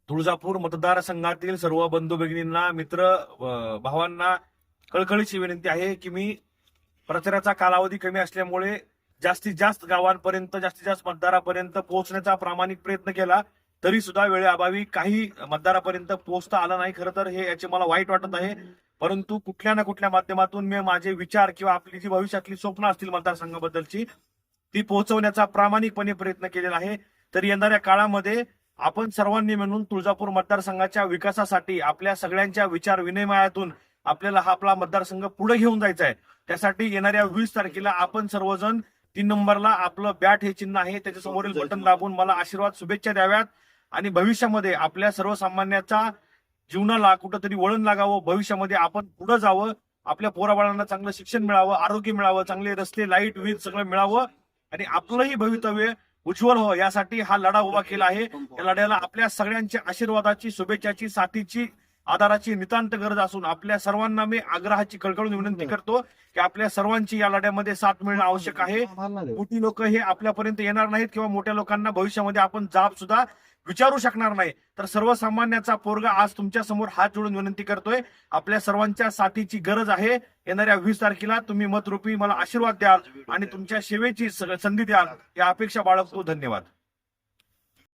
तुळजापूर मतदारसंघातील सर्व बंधू भगिनींना, मित्र भावांना कळकळीची विनंती आहे की मी प्रचाराचा कालावधी कमी असल्यामुळे जास्तीत जास्त गावांपर्यंत, जास्तीत जास्त मतदारापर्यंत पोहोचण्याचा प्रामाणिक प्रयत्न केला, तरी सुद्धा वेळेअभावी काही मतदारापर्यंत पोहोचता आला नाही. खरं तर हे याचे मला वाईट वाटत आहे, परंतु कुठल्या ना कुठल्या माध्यमातून मी माझे विचार किंवा आपली जी भविष्यातली स्वप्न असतील मतदारसंघाबद्दलची ती पोहोचवण्याचा प्रामाणिकपणे प्रयत्न केलेला आहे. तर येणाऱ्या काळामध्ये आपण सर्वांनी मिळून तुळजापूर मतदारसंघाच्या विकासासाठी आपल्या सगळ्यांच्या विचार विनिमयातून आपल्याला हा आपला मतदारसंघ पुढे घेऊन जायचा आहे. त्यासाठी येणाऱ्या 20 तारखेला आपण सर्वजण 3 नंबरला आपलं बॅट हे चिन्ह आहे त्याच्यासमोरील बटन दाबून मला आशीर्वाद, शुभेच्छा द्याव्यात आणि भविष्यामध्ये आपल्या सर्वसामान्याच्या जीवनाला कुठंतरी वळण लागावं, भविष्यामध्ये आपण पुढे जावं, आपल्या पोराबाळांना चांगलं शिक्षण मिळावं, आरोग्य मिळावं, चांगले रस्ते, लाईट, वीज सगळं मिळावं आणि आपलंही भवितव्य उज्ज्वल हो यासाठी हा लढा उभा केला आहे. या लढ्याला आपल्या सगळ्यांच्या आशीर्वादाची, शुभेच्छाची, साथीची, आधाराची नितांत गरज असून आपल्या सर्वांना मी आग्रहाची कळकळून विनंती करतो की आपल्या सर्वांची या लढ्यामध्ये साथ मिळणं आवश्यक आहे. मोठी लोक हे आपल्यापर्यंत येणार नाहीत किंवा मोठ्या लोकांना भविष्यामध्ये आपण जाब सुद्धा विचारू शकणार नाही. तर सर्वसामान्याचा पोरगा आज तुमच्या समोर हात जोडून विनंती करतोय, आपल्या सर्वांच्या साथीची गरज आहे. येणाऱ्या 20 तारखेला तुम्ही मतरूपी मला आशीर्वाद द्याल आणि तुमच्या सेवेची संधी द्याल या अपेक्षा बाळगतो. धन्यवाद.